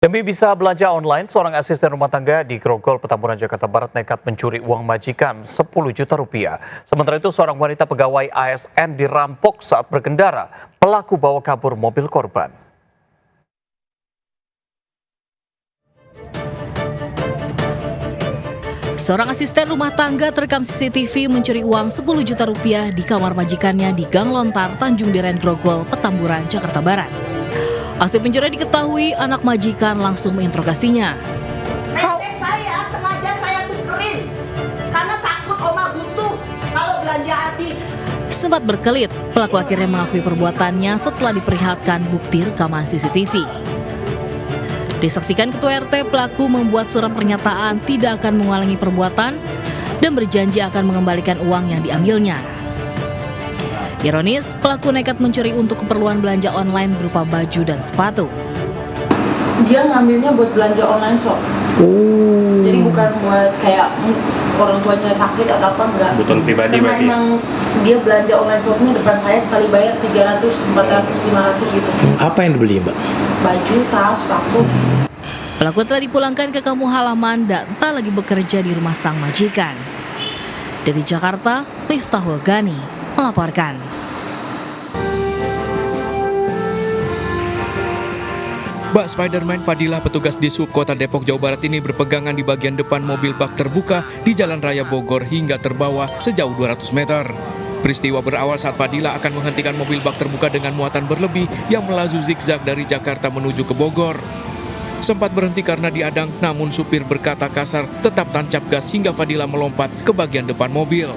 Demi bisa belanja online, seorang asisten rumah tangga di Grogol, Petamburan, Jakarta Barat nekat mencuri uang majikan 10 juta rupiah. Sementara itu, seorang wanita pegawai ASN dirampok saat berkendara. Pelaku bawa kabur mobil korban. Seorang asisten rumah tangga terekam CCTV mencuri uang 10 juta rupiah di kamar majikannya di Gang Lontar, Tanjung Duren, Grogol, Petamburan, Jakarta Barat. Aksi pencurian diketahui, anak majikan langsung menginterogasinya. Saya sengaja saya tukerin karena takut oma butuh kalau belanja habis. Sempat berkelit, pelaku akhirnya mengakui perbuatannya setelah diperlihatkan bukti rekaman CCTV. Disaksikan Ketua RT, pelaku membuat surat pernyataan tidak akan mengulangi perbuatan dan berjanji akan mengembalikan uang yang diambilnya. Ironis, pelaku nekat mencuri untuk keperluan belanja online berupa baju dan sepatu. Dia ngambilnya buat belanja online shop. Jadi bukan buat kayak orang tuanya sakit atau apa, enggak. Kebutuhan pribadi Karena berarti. emang dia belanja online shopnya depan saya sekali bayar 300, 400, 500 gitu. Apa yang dibeli, Mbak? Baju, tas, sepatu. Pelaku telah dipulangkan ke kampung halaman dan tak lagi bekerja di rumah sang majikan. Dari Jakarta, Miftahul Gani melaporkan. Bak Spiderman Fadilah, petugas di Sub Kota Depok, Jawa Barat ini berpegangan di bagian depan mobil bak terbuka di Jalan Raya Bogor hingga terbawa sejauh 200 meter. Peristiwa berawal saat Fadilah akan menghentikan mobil bak terbuka dengan muatan berlebih yang melaju zigzag dari Jakarta menuju ke Bogor. Sempat berhenti karena diadang, namun supir berkata kasar tetap tancap gas hingga Fadilah melompat ke bagian depan mobil.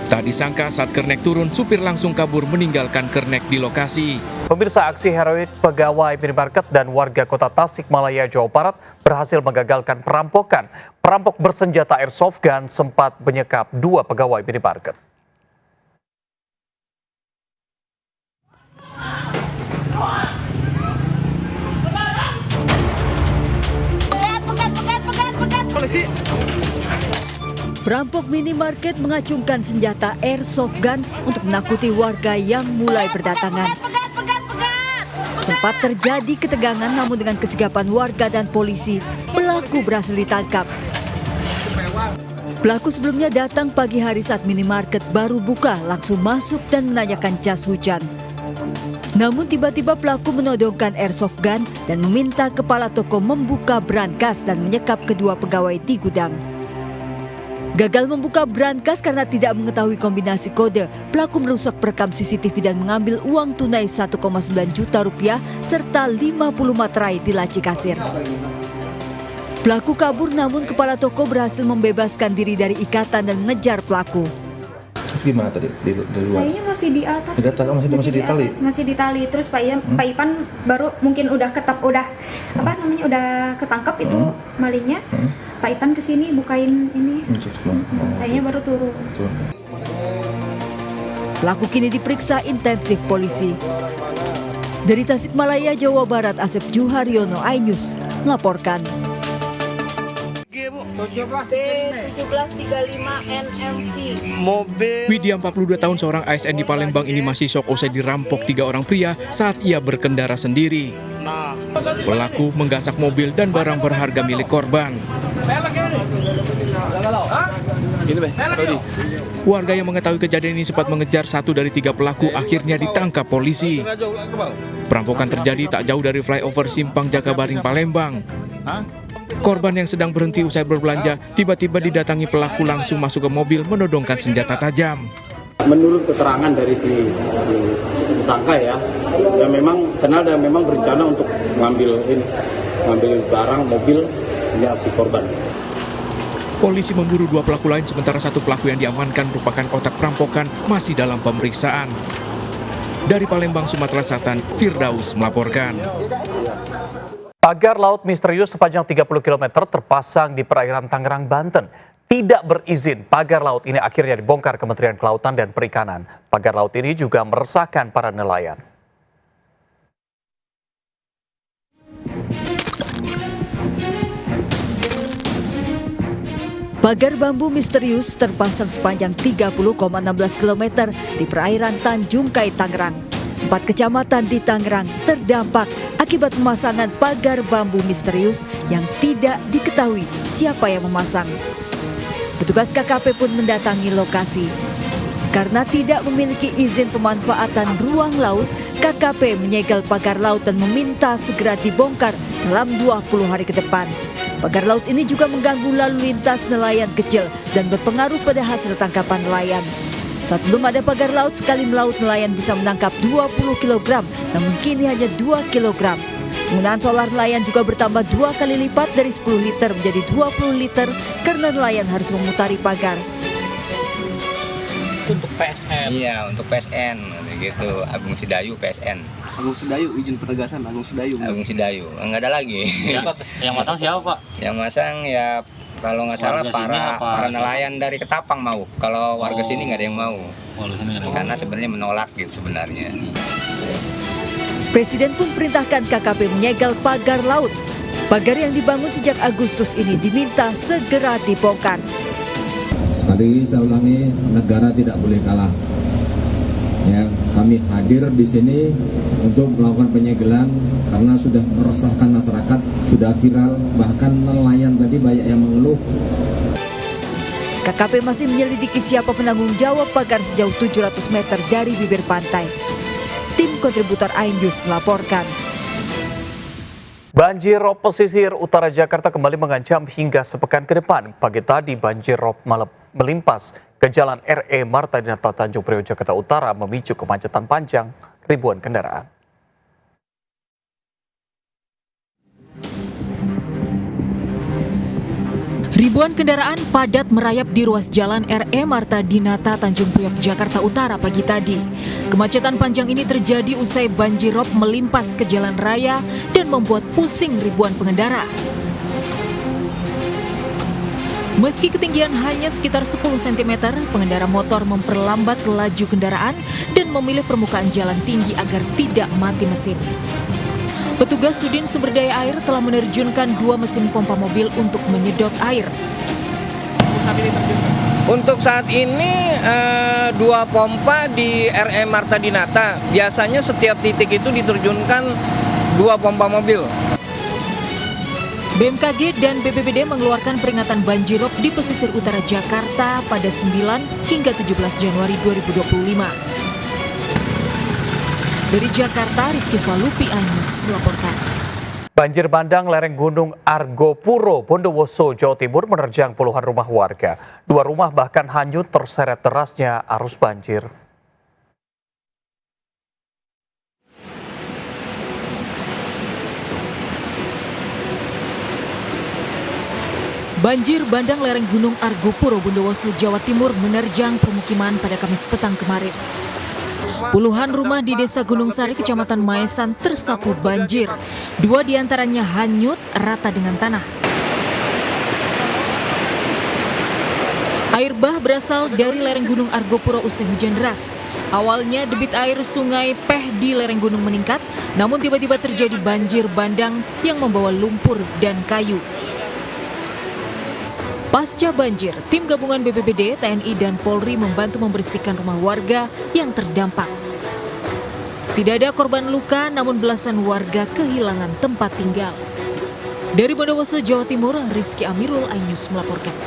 Tak disangka saat kernek turun, supir langsung kabur meninggalkan kernek di lokasi. Pemirsa, aksi heroik pegawai minimarket dan warga kota Tasikmalaya, Jawa Barat berhasil menggagalkan perampokan. Perampok bersenjata airsoft gun sempat menyekap 2 pegawai minimarket. Perampok minimarket mengacungkan senjata airsoft gun untuk menakuti warga yang mulai berdatangan. Sempat terjadi ketegangan, namun dengan kesigapan warga dan polisi, pelaku berhasil ditangkap. Pelaku sebelumnya datang pagi hari saat minimarket baru buka, langsung masuk dan menanyakan jas hujan. Namun tiba-tiba pelaku menodongkan airsoft gun dan meminta kepala toko membuka brankas dan menyekap kedua pegawai di gudang. Gagal membuka brankas karena tidak mengetahui kombinasi kode, pelaku merusak perekam CCTV dan mengambil uang tunai 1,9 juta rupiah serta 50 materai di laci kasir. Pelaku kabur, namun kepala toko berhasil membebaskan diri dari ikatan dan mengejar pelaku. Gimana tadi di luar? Sayanya masih di atas. Masih di tali. Masih di tali. Terus Pak Ipan baru mungkin udah ketangkap itu malingnya. Pak Ipan kesini bukain ini. Sayanya baru turun. Pelaku kini diperiksa intensif polisi. Dari Tasikmalaya, Jawa Barat, Asep Juharyono, iNews melaporkan. 1735 NMV. Widya, 42 tahun, seorang ASN di Palembang ini masih syok usai dirampok 3 orang pria saat ia berkendara sendiri. Pelaku menggasak mobil dan barang berharga milik korban. Warga yang mengetahui kejadian ini sempat mengejar 1 dari 3 pelaku, akhirnya ditangkap polisi. Perampokan terjadi tak jauh dari flyover Simpang Jakabaring, Palembang. Korban yang sedang berhenti usai berbelanja tiba-tiba didatangi pelaku langsung masuk ke mobil menodongkan senjata tajam. Menurut keterangan dari si tersangka ya memang kenal dan memang berencana untuk ngambil barang mobil si korban. Polisi memburu 2 pelaku lain, sementara 1 pelaku yang diamankan merupakan otak perampokan masih dalam pemeriksaan. Dari Palembang, Sumatera Selatan, Firdaus melaporkan. Pagar laut misterius sepanjang 30 km terpasang di perairan Tangerang, Banten. Tidak berizin, pagar laut ini akhirnya dibongkar Kementerian Kelautan dan Perikanan. Pagar laut ini juga meresahkan para nelayan. Pagar bambu misterius terpasang sepanjang 30,16 km di perairan Tanjung Kai, Tangerang. 4 kecamatan di Tangerang terdampak akibat pemasangan pagar bambu misterius yang tidak diketahui siapa yang memasang. Petugas KKP pun mendatangi lokasi. Karena tidak memiliki izin pemanfaatan ruang laut, KKP menyegel pagar laut dan meminta segera dibongkar dalam 20 hari ke depan. Pagar laut ini juga mengganggu lalu lintas nelayan kecil dan berpengaruh pada hasil tangkapan nelayan. Saat belum ada pagar laut, sekali melaut nelayan bisa menangkap 20 kg, namun kini hanya 2 kg. Penggunaan solar nelayan juga bertambah 2 kali lipat dari 10 liter menjadi 20 liter karena nelayan harus memutari pagar. Untuk PSN. Iya, untuk PSN gitu. Agung Sedayu PSN. Agung Sedayu, izin penegasan Agung Sedayu. Agung Sedayu. Enggak ada lagi. Ya, yang masang siapa, Pak? Yang masang ya kalau nggak salah para nelayan dari Ketapang mau. Kalau warga sini nggak ada yang mau. Karena sebenarnya menolak gitu sebenarnya. Presiden pun perintahkan KKP menyegel pagar laut. Pagar yang dibangun sejak Agustus ini diminta segera dibongkar. Sekali saya ulangi, negara tidak boleh kalah. Ya, kami hadir di sini untuk melakukan penyegelan karena sudah meresahkan masyarakat, sudah viral, bahkan nelayan tadi banyak yang mengeluh. KKP masih menyelidiki siapa penanggung jawab pagar sejauh 700 meter dari bibir pantai. Tim kontributor Ainnews melaporkan. Banjir rob pesisir utara Jakarta kembali mengancam hingga sepekan ke depan. Pagi tadi banjir rob melimpas ke Jalan RE Marta Dinata Tanjung Priok Jakarta Utara memicu kemacetan panjang ribuan kendaraan. Ribuan kendaraan padat merayap di ruas jalan RE Marta Dinata Tanjung Priok Jakarta Utara pagi tadi. Kemacetan panjang ini terjadi usai banjir rob melimpas ke jalan raya dan membuat pusing ribuan pengendara. Meski ketinggian hanya sekitar 10 cm, pengendara motor memperlambat laju kendaraan dan memilih permukaan jalan tinggi agar tidak mati mesin. Petugas Sudin Sumber Daya Air telah menerjunkan 2 mesin pompa mobil untuk menyedot air. Untuk saat ini 2 pompa di RE Marta Dinata. Biasanya setiap titik itu diterjunkan 2 pompa mobil. BMKG dan BPBD mengeluarkan peringatan banjirop di pesisir utara Jakarta pada 9 hingga 17 Januari 2025. Dari Jakarta, Rizky Falupi, Ainnews melaporkan. Banjir bandang lereng Gunung Argopuro, Bondowoso, Jawa Timur menerjang puluhan rumah warga. 2 rumah bahkan hanyut terseret derasnya arus banjir. Banjir bandang lereng Gunung Argopuro, Bondowoso, Jawa Timur menerjang permukiman pada Kamis petang kemarin. Puluhan rumah di Desa Gunung Sari, Kecamatan Maesan tersapu banjir. 2 diantaranya hanyut rata dengan tanah. Air bah berasal dari lereng Gunung Argopuro usai hujan deras. Awalnya debit air sungai Peh di lereng gunung meningkat, namun tiba-tiba terjadi banjir bandang yang membawa lumpur dan kayu. Pasca banjir, tim gabungan BPBD, TNI, dan Polri membantu membersihkan rumah warga yang terdampak. Tidak ada korban luka, namun belasan warga kehilangan tempat tinggal. Dari Bondowoso, Jawa Timur, Rizky Amirul, Ainnews melaporkan.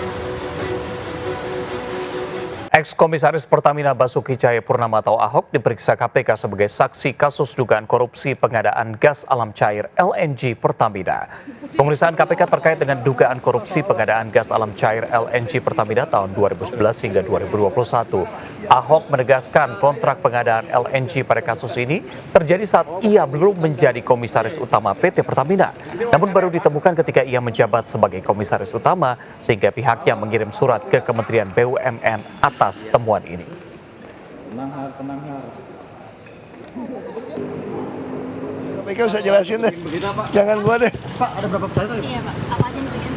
Ex-Komisaris Pertamina Basuki Cahayapurnama atau Ahok diperiksa KPK sebagai saksi kasus dugaan korupsi pengadaan gas alam cair LNG Pertamina. Pemeriksaan KPK terkait dengan dugaan korupsi pengadaan gas alam cair LNG Pertamina tahun 2011 hingga 2021. Ahok menegaskan kontrak pengadaan LNG pada kasus ini terjadi saat ia belum menjadi komisaris utama PT Pertamina. Namun baru ditemukan ketika ia menjabat sebagai komisaris utama sehingga pihaknya mengirim surat ke Kementerian BUMN atas temuan ini. Tenang. KPK bisa jelasin deh. Jangan gua deh. Pak, ada berapa pertanyaan tadi? Iya, Pak. Apa aja nih pertanyaan?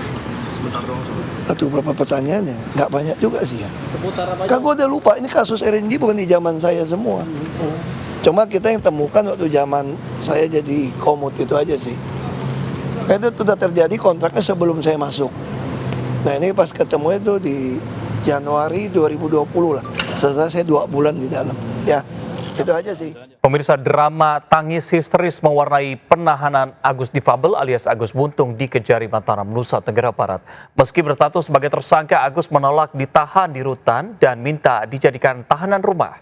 Sebentar dong, Aduh, berapa pertanyaannya? Nggak banyak juga sih ya. Seputar apa aja? Kan gua udah lupa, ini kasus RNG bukan di zaman saya semua. Cuma kita yang temukan waktu zaman saya jadi komut itu aja sih. Itu sudah terjadi kontraknya sebelum saya masuk. Nah ini pas ketemu itu di Januari 2020 lah. Setelah saya 2 bulan di dalam. Ya, Itu aja sih. Pemirsa, drama tangis histeris mewarnai penahanan Agus Difabel alias Agus Buntung di Kejari, Mataram, Nusa Tenggara Barat. Meski berstatus sebagai tersangka, Agus menolak ditahan di rutan dan minta dijadikan tahanan rumah.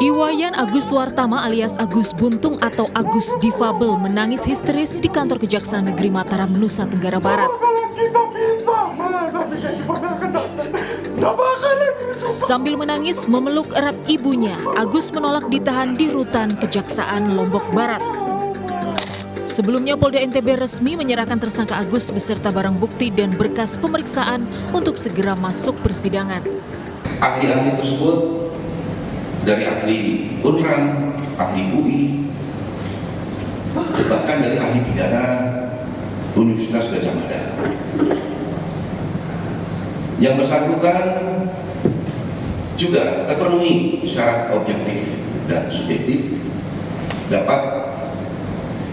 Iwayan Agus Wartama alias Agus Buntung atau Agus Difabel menangis histeris di kantor Kejaksaan Negeri Mataram, Nusa Tenggara Barat. Sambil menangis memeluk erat ibunya, Agus menolak ditahan di rutan Kejaksaan Lombok Barat. Sebelumnya Polda NTB resmi menyerahkan tersangka Agus beserta barang bukti dan berkas pemeriksaan untuk segera masuk persidangan. Ahli-ahli tersebut dari ahli UNRAN, ahli UI, bahkan dari ahli pidana Universitas Gadjah Mada. Yang bersangkutan juga terpenuhi syarat objektif dan subjektif dapat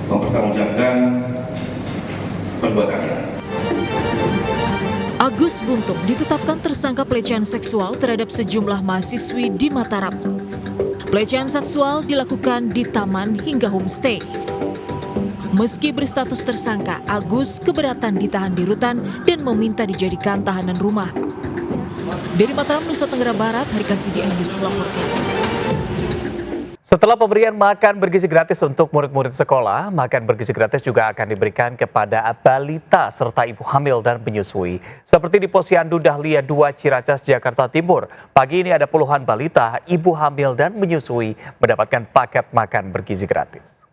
mempertanggungjawabkan perbuatannya. Agus Buntung ditetapkan tersangka pelecehan seksual terhadap sejumlah mahasiswi di Mataram. Pelecehan seksual dilakukan di taman hingga homestay. Meski berstatus tersangka, Agus keberatan ditahan di rutan dan meminta dijadikan tahanan rumah. Dari Mataram, Nusa Tenggara Barat, Harika Sidi Ainus melaporkan. Setelah pemberian makan bergizi gratis untuk murid-murid sekolah, makan bergizi gratis juga akan diberikan kepada balita serta ibu hamil dan penyusui. Seperti di Posyandu Dahlia 2 Ciracas, Jakarta Timur. Pagi ini ada puluhan balita, ibu hamil dan menyusui mendapatkan paket makan bergizi gratis.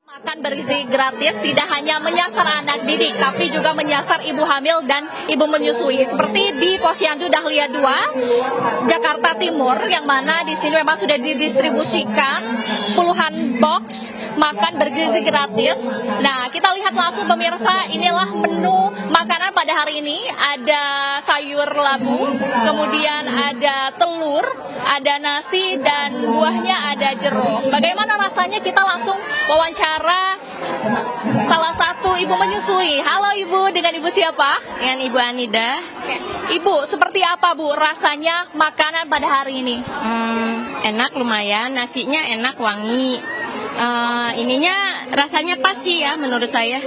Makan bergizi gratis tidak hanya menyasar anak didik, tapi juga menyasar ibu hamil dan ibu menyusui. Seperti di Posyandu Dahlia 2, Jakarta Timur, yang mana di sini memang sudah didistribusikan puluhan box makan bergizi gratis. Nah, kita lihat langsung pemirsa, inilah menu makanan pada hari ini. Ada sayur labu, kemudian ada telur, ada nasi, dan buahnya ada jeruk. Bagaimana rasanya, kita langsung wawancara salah satu ibu menyusui. Halo Ibu, dengan Ibu siapa? Dengan Ibu Anida. Ibu, seperti apa Bu rasanya makanan pada hari ini? Enak, lumayan, nasinya enak, wangi. Ininya rasanya pas sih ya menurut saya.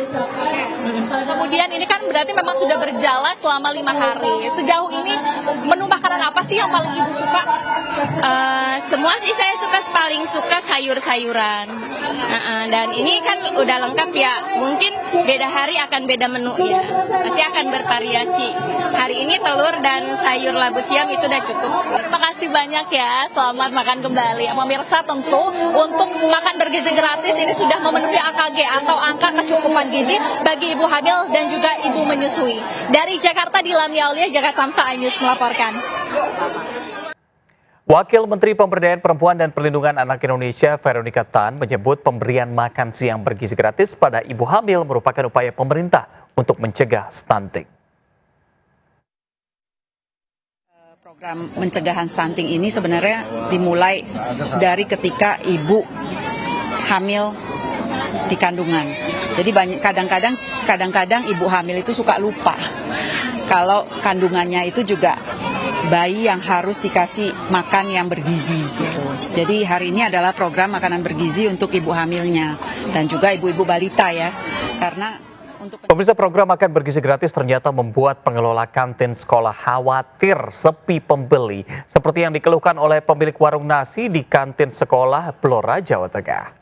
Kemudian ini kan berarti memang sudah berjalan selama 5 hari. Sejauh ini menu makanan apa sih yang paling Ibu suka? Semua sih saya paling suka sayur-sayuran. Dan ini kan udah lengkap ya. Mungkin beda hari akan beda menu ya. Pasti akan bervariasi. Hari ini telur dan sayur labu siam itu udah cukup. Terima kasih banyak ya. Selamat makan kembali. Pemirsa, tentu untuk makan bergizi gratis ini sudah memenuhi AKG atau angka kecukupan gizi bagi ibu hamil dan juga ibu menyusui. Dari Jakarta, Lamia Aulia, Jakarta Samsa Ainus melaporkan. Wakil Menteri Pemberdayaan Perempuan dan Perlindungan Anak Indonesia, Veronica Tan, menyebut pemberian makan siang bergizi gratis pada ibu hamil merupakan upaya pemerintah untuk mencegah stunting. Program pencegahan stunting ini sebenarnya dimulai dari ketika ibu hamil di kandungan. Jadi kadang-kadang ibu hamil itu suka lupa kalau kandungannya itu juga bayi yang harus dikasih makan yang bergizi gitu. Jadi hari ini adalah program makanan bergizi untuk ibu hamilnya dan juga ibu-ibu balita ya. Karena Pemirsa, program makan bergizi gratis ternyata membuat pengelola kantin sekolah khawatir sepi pembeli, seperti yang dikeluhkan oleh pemilik warung nasi di kantin sekolah Blora, Jawa Tengah.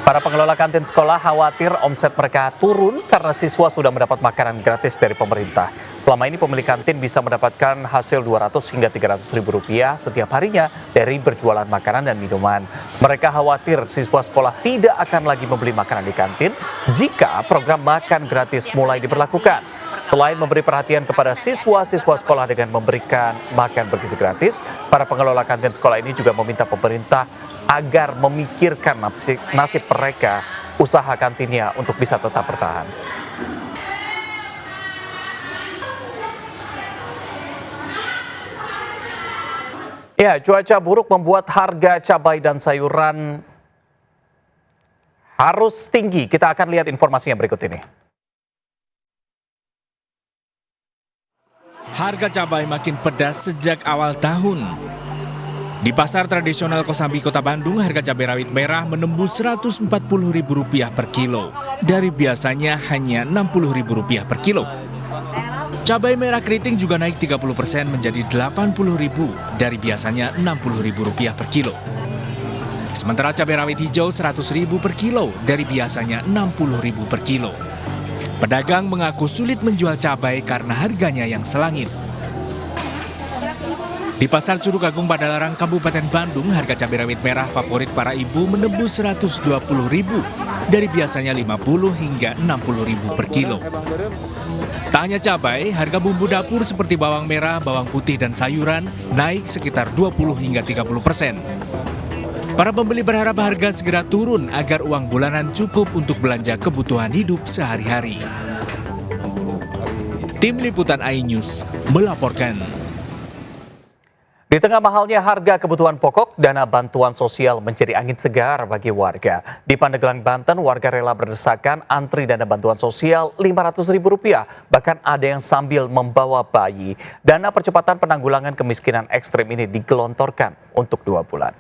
Para pengelola kantin sekolah khawatir omset mereka turun karena siswa sudah mendapat makanan gratis dari pemerintah. Selama ini pemilik kantin bisa mendapatkan hasil 200 hingga 300 ribu rupiah setiap harinya dari berjualan makanan dan minuman. Mereka khawatir siswa sekolah tidak akan lagi membeli makanan di kantin jika program makan gratis mulai diberlakukan. Selain memberi perhatian kepada siswa-siswa sekolah dengan memberikan makan bergizi gratis, para pengelola kantin sekolah ini juga meminta pemerintah agar memikirkan nasib mereka, usaha kantinnya untuk bisa tetap bertahan. Ya, cuaca buruk membuat harga cabai dan sayuran harus tinggi. Kita akan lihat informasinya berikut ini. Harga cabai makin pedas sejak awal tahun. Di pasar tradisional Kosambi, Kota Bandung, harga cabai rawit merah menembus Rp140.000 per kilo. Dari biasanya hanya Rp60.000 per kilo. Cabai merah keriting juga naik 30% menjadi Rp80.000 dari biasanya Rp60.000 per kilo. Sementara cabai rawit hijau Rp100.000 per kilo dari biasanya Rp60.000 per kilo. Pedagang mengaku sulit menjual cabai karena harganya yang selangit. Di Pasar Curug Agung Padalarang, Kabupaten Bandung, harga cabai rawit merah favorit para ibu menembus Rp120.000 dari biasanya Rp50.000 hingga Rp60.000 per kilo. Tak hanya cabai, harga bumbu dapur seperti bawang merah, bawang putih, dan sayuran naik sekitar 20 hingga 30%. Para pembeli berharap harga segera turun agar uang bulanan cukup untuk belanja kebutuhan hidup sehari-hari. Tim Liputan iNews melaporkan. Di tengah mahalnya harga kebutuhan pokok, dana bantuan sosial menjadi angin segar bagi warga. Di Pandeglang, Banten, warga rela berdesakan antri dana bantuan sosial Rp500.000. Bahkan ada yang sambil membawa bayi. Dana percepatan penanggulangan kemiskinan ekstrim ini digelontorkan untuk 2 bulan.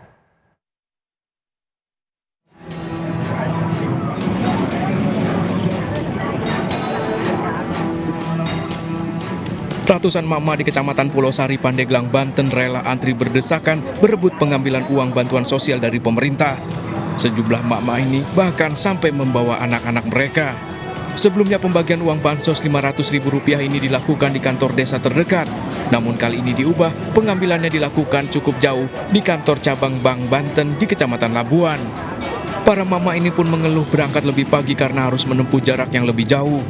Ratusan mama di Kecamatan Pulau Sari, Pandeglang, Banten rela antri berdesakan berebut pengambilan uang bantuan sosial dari pemerintah. Sejumlah mama ini bahkan sampai membawa anak-anak mereka. Sebelumnya pembagian uang bansos Rp500.000 ini dilakukan di kantor desa terdekat. Namun kali ini diubah, pengambilannya dilakukan cukup jauh di kantor cabang Bank Banten di Kecamatan Labuan. Para mama ini pun mengeluh berangkat lebih pagi karena harus menempuh jarak yang lebih jauh.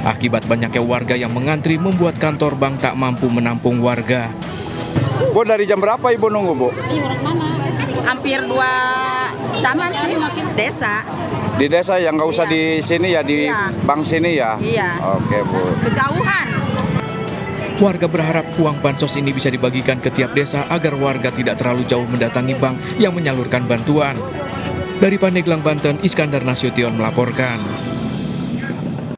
Akibat banyaknya warga yang mengantri membuat kantor bank tak mampu menampung warga. Bu, dari jam berapa Ibu nunggu, Bu? Hampir 2 jaman sih, desa. Di desa yang nggak usah di sini ya, di bank sini ya? Iya. Oke, Bu. Kejauhan. Warga berharap uang bansos ini bisa dibagikan ke tiap desa agar warga tidak terlalu jauh mendatangi bank yang menyalurkan bantuan. Dari Pandeglang, Banten, Iskandar Nasution melaporkan.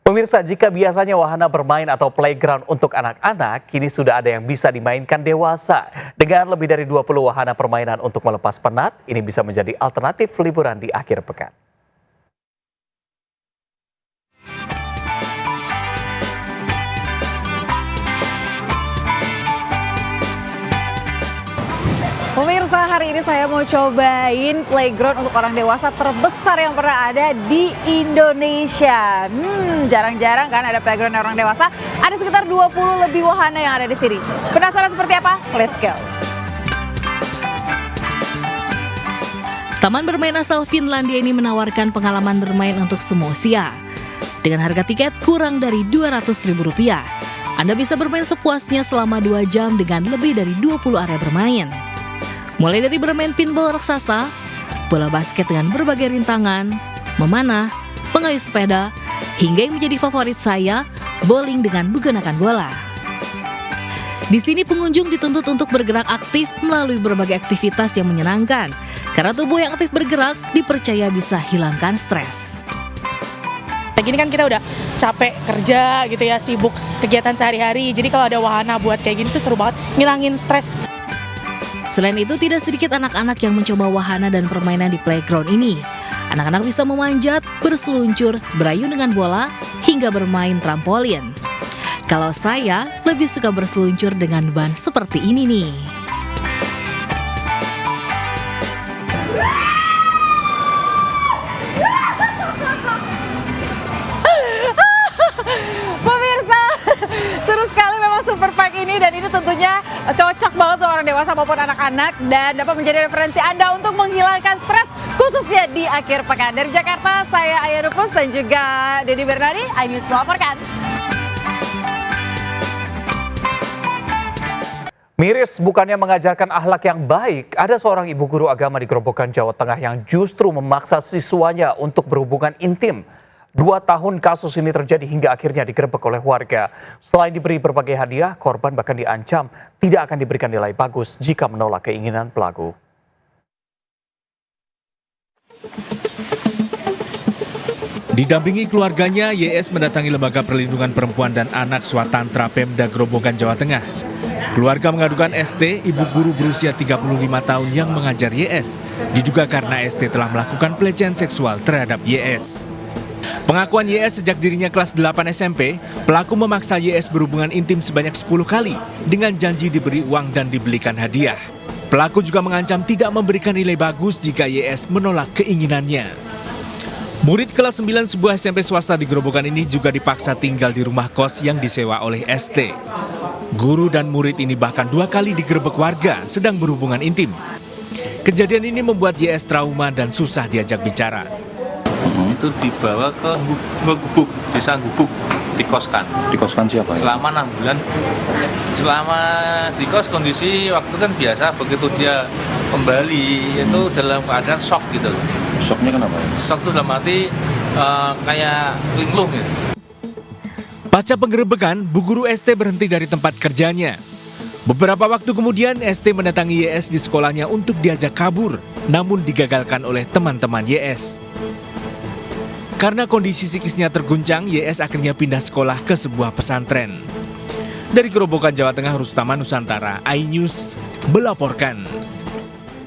Pemirsa, jika biasanya wahana bermain atau playground untuk anak-anak, kini sudah ada yang bisa dimainkan dewasa. Dengan lebih dari 20 wahana permainan untuk melepas penat, ini bisa menjadi alternatif liburan di akhir pekan. Pemirsa, hari ini saya mau cobain playground untuk orang dewasa terbesar yang pernah ada di Indonesia. Jarang-jarang kan ada playground orang dewasa. Ada sekitar 20 lebih wahana yang ada di sini. Penasaran seperti apa? Let's go! Taman bermain asal Finlandia ini menawarkan pengalaman bermain untuk semua usia. Dengan harga tiket kurang dari Rp200.000, Anda bisa bermain sepuasnya selama 2 jam dengan lebih dari 20 area bermain. Mulai dari bermain pinball raksasa, bola basket dengan berbagai rintangan, memanah, mengayuh sepeda, hingga yang menjadi favorit saya, bowling dengan menggunakan bola. Di sini pengunjung dituntut untuk bergerak aktif melalui berbagai aktivitas yang menyenangkan, karena tubuh yang aktif bergerak dipercaya bisa hilangkan stres. Gini kan kita udah capek kerja gitu ya, sibuk kegiatan sehari-hari. Jadi kalau ada wahana buat kayak gini tuh seru banget, ngilangin stres. Selain itu, tidak sedikit anak-anak yang mencoba wahana dan permainan di playground ini. Anak-anak bisa memanjat, berseluncur, berayun dengan bola, hingga bermain trampolin. Kalau saya, lebih suka berseluncur dengan ban seperti ini nih. Pemirsa, seru sekali memang Super Park ini, dan ini tentunya cocok banget untuk orang dewasa maupun anak-anak dan dapat menjadi referensi Anda untuk menghilangkan stres khususnya di akhir pekan. Dari Jakarta, saya Aya Rupus dan juga Dedi Bernardi, iNews melaporkan. Miris bukannya mengajarkan akhlak yang baik, ada seorang ibu guru agama di Grobogan, Jawa Tengah yang justru memaksa siswanya untuk berhubungan intim. 2 tahun kasus ini terjadi hingga akhirnya digerebek oleh warga. Selain diberi berbagai hadiah, korban bahkan diancam tidak akan diberikan nilai bagus jika menolak keinginan pelaku. Didampingi keluarganya, YS mendatangi Lembaga Perlindungan Perempuan dan Anak Swatantra Pemda Grobogan, Jawa Tengah. Keluarga mengadukan ST, ibu guru berusia 35 tahun yang mengajar YS, diduga karena ST telah melakukan pelecehan seksual terhadap YS. Pengakuan YS sejak dirinya kelas 8 SMP, pelaku memaksa YS berhubungan intim sebanyak 10 kali dengan janji diberi uang dan dibelikan hadiah. Pelaku juga mengancam tidak memberikan nilai bagus jika YS menolak keinginannya. Murid kelas 9 sebuah SMP swasta di Grobogan ini juga dipaksa tinggal di rumah kos yang disewa oleh ST. Guru dan murid ini bahkan 2 kali digerebek warga sedang berhubungan intim. Kejadian ini membuat YS trauma dan susah diajak bicara. Itu dibawa ke Gubuk, desa Gubuk, dikoskan. Dikoskan siapa ya? Selama 6 bulan. Selama di kos kondisi waktu kan biasa, begitu dia kembali itu dalam keadaan shock gitu. Shocknya kenapa ya? Shock itu dalam arti kayak linglung gitu. Pasca penggerebekan, Bu Guru ST berhenti dari tempat kerjanya. Beberapa waktu kemudian, ST mendatangi YS di sekolahnya untuk diajak kabur, namun digagalkan oleh teman-teman YS. Karena kondisi psikisnya terguncang, YS akhirnya pindah sekolah ke sebuah pesantren. Dari Grobogan, Jawa Tengah, Rustama Nusantara, iNews melaporkan.